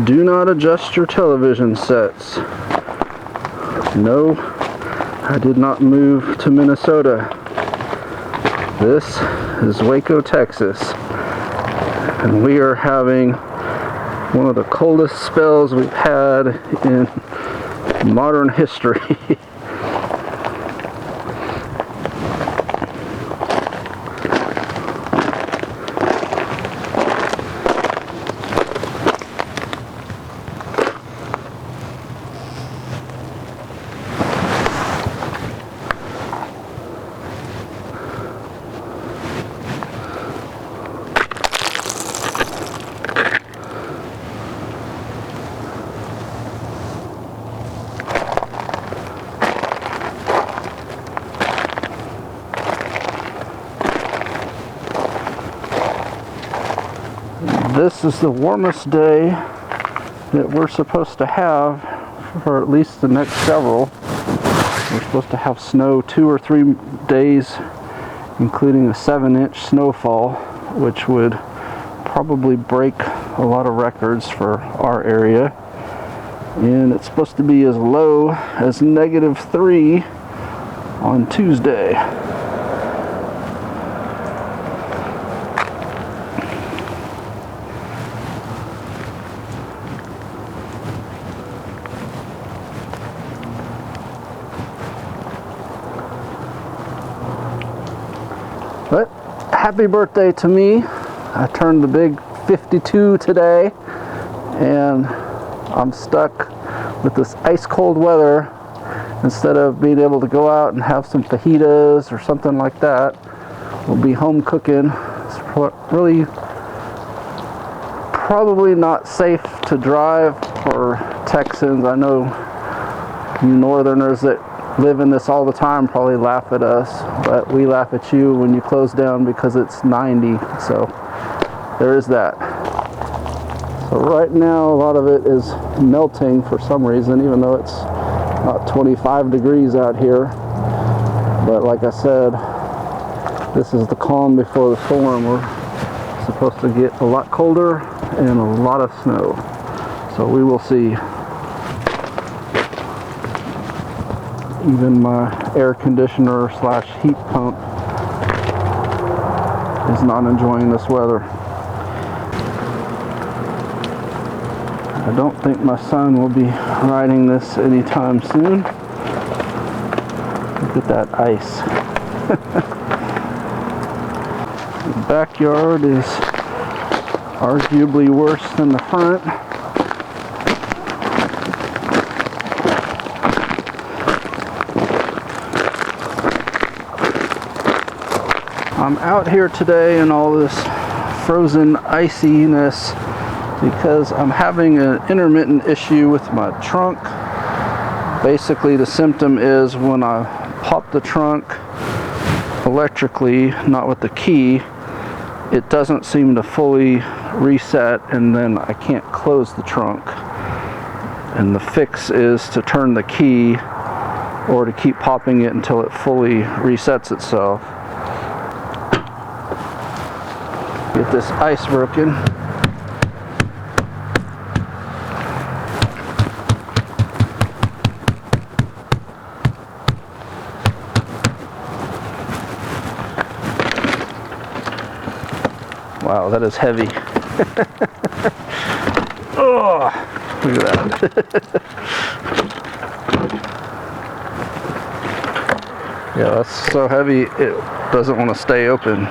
Do not adjust your television sets. No, I did not move to Minnesota. This is Waco, Texas. And we are having one of the coldest spells we've had in modern history. This is the warmest day that we're supposed to have for at least the next several. We're supposed to have snow 2 or 3 days, including a 7-inch snowfall, which would probably break a lot of records for our area. And it's supposed to be as low as -3 on Tuesday. But happy birthday to me. I turned the big 52 today, and I'm stuck with this ice cold weather. Instead of being able to go out and have some fajitas or something like that, we'll be home cooking. It's really probably not safe to drive for Texans. I know you northerners that live in this all the time probably laugh at us, but we laugh at you when you close down because it's 90, so there is that. So right now a lot of it is melting for some reason, even though it's about 25 degrees out here. But like I said, this is the calm before the storm. We're supposed to get a lot colder and a lot of snow, so we will see. Even my air conditioner / heat pump is not enjoying this weather. I don't think my son will be riding this anytime soon. Look at that ice. The backyard is arguably worse than the front. I'm out here today in all this frozen iciness because I'm having an intermittent issue with my trunk. Basically, the symptom is when I pop the trunk electrically, not with the key, it doesn't seem to fully reset, and then I can't close the trunk. And the fix is to turn the key or to keep popping it until it fully resets itself. Get this ice broken. Wow, that is heavy. Oh, look at that. Yeah, that's so heavy it doesn't want to stay open.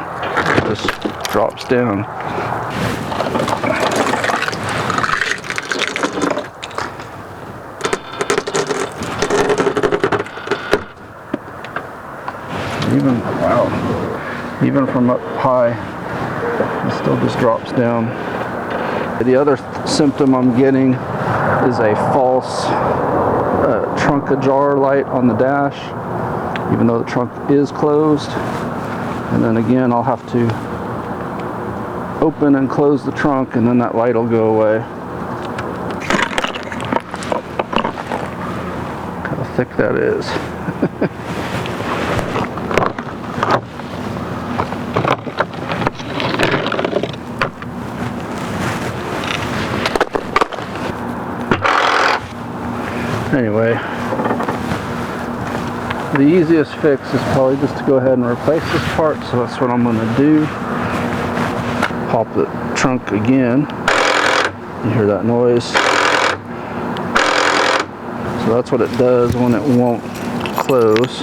It just drops down. Even from up high, it still just drops down. The other symptom I'm getting is a false trunk ajar light on the dash, even though the trunk is closed. And then again, I'll have to open and close the trunk, and then that light will go away. Look how thick that is. Anyway, the easiest fix is probably just to go ahead and replace this part, so that's what I'm going to do. Pop the trunk again. You hear that noise? So that's what it does when it won't close.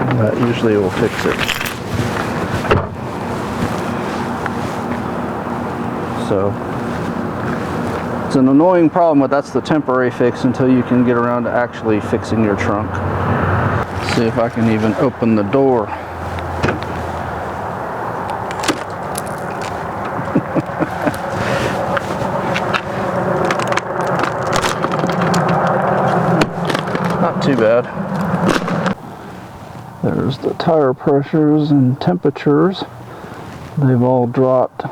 And that usually will fix it. So it's an annoying problem, but that's the temporary fix until you can get around to actually fixing your trunk. See if I can even open the door. Not too bad. There's the tire pressures and temperatures. They've all dropped.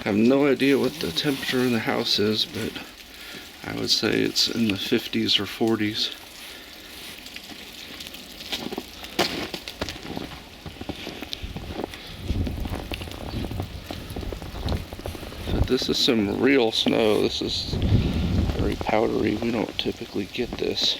I have no idea what the temperature in the house is, but I would say it's in the 50s or 40s. But this is some real snow. This is very powdery. We don't typically get this.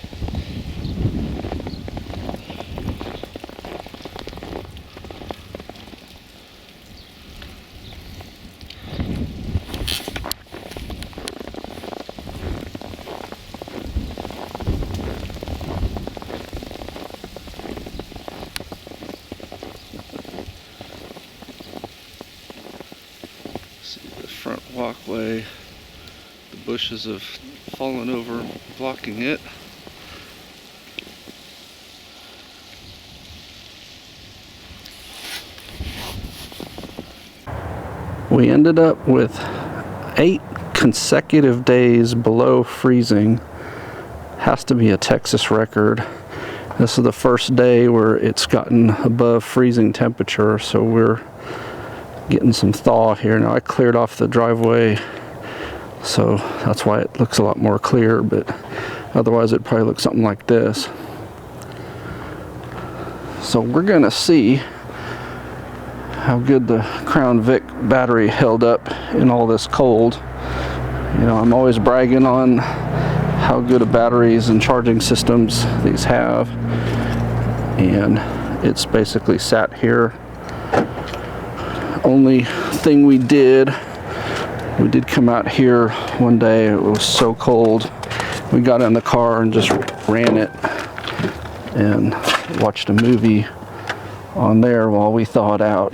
See the front walkway, the bushes have fallen over, blocking it. We ended up with 8 consecutive days below freezing. Has to be a Texas record. This is the first day where it's gotten above freezing temperature, so we're getting some thaw here. Now I cleared off the driveway, so that's why it looks a lot more clear, but otherwise it probably looks something like this. So we're gonna see how good the Crown Vic battery held up in all this cold. You know, I'm always bragging on how good of batteries and charging systems these have, and it's basically sat here. Only thing we did come out here one day. It was so cold, we got in the car and just ran it and watched a movie on there while we thawed out.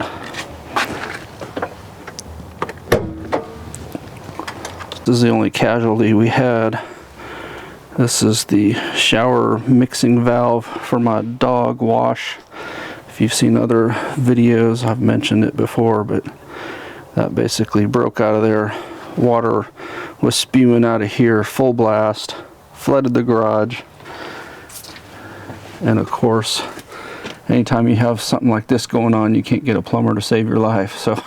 This is the only casualty we had. This is the shower mixing valve for my dog wash. If you've seen other videos, I've mentioned it before, but that basically broke out of there. Water was spewing out of here, full blast, flooded the garage. And of course, anytime you have something like this going on, you can't get a plumber to save your life. So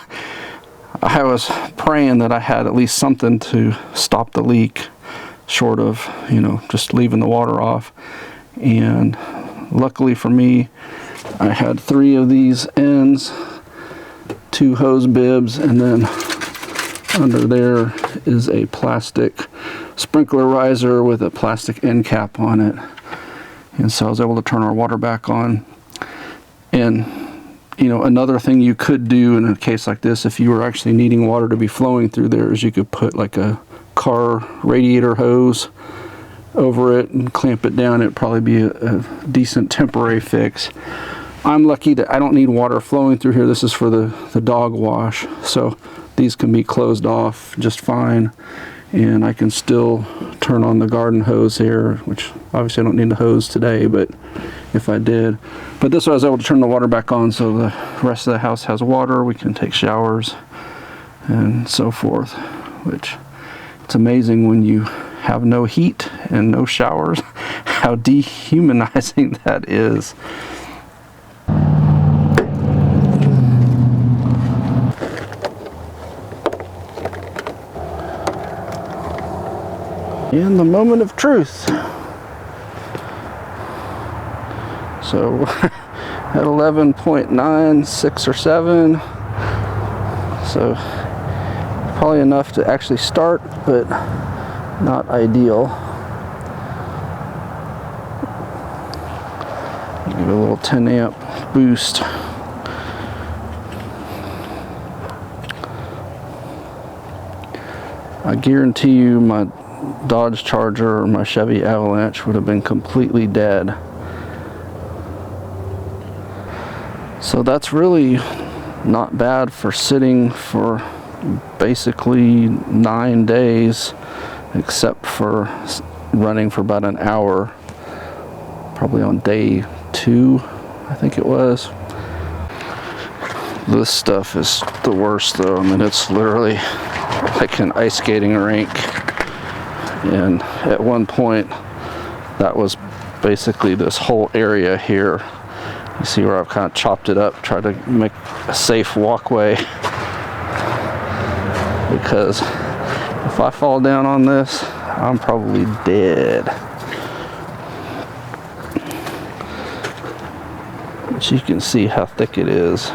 I was praying that I had at least something to stop the leak, short of, you know, just leaving the water off. And luckily for me, I had 3 of these ends, 2 hose bibs, and then under there is a plastic sprinkler riser with a plastic end cap on it. And so I was able to turn our water back on. And you know, another thing you could do in a case like this, if you were actually needing water to be flowing through there, is you could put like a car radiator hose over it and clamp it down. It'd probably be a decent temporary fix. I'm lucky that I don't need water flowing through here. This is for the dog wash, so these can be closed off just fine, and I can still turn on the garden hose here, which obviously I don't need the hose today, but if I did. But this way I was able to turn the water back on so the rest of the house has water. We can take showers and so forth, which it's amazing when you have no heat and no showers, how dehumanizing that is. in the moment of truth. So at 11.96 or 7, so probably enough to actually start, but not ideal. Give it a little 10 amp boost. I guarantee you my Dodge Charger or my Chevy Avalanche would have been completely dead. So that's really not bad for sitting for basically 9 days, except for running for about an hour, probably on day 2, I think it was. This stuff is the worst though. I mean, it's literally like an ice skating rink, and at one point that was basically this whole area here. You see where I've kind of chopped it up, tried to make a safe walkway, because if I fall down on this, I'm probably dead. But you can see how thick it is.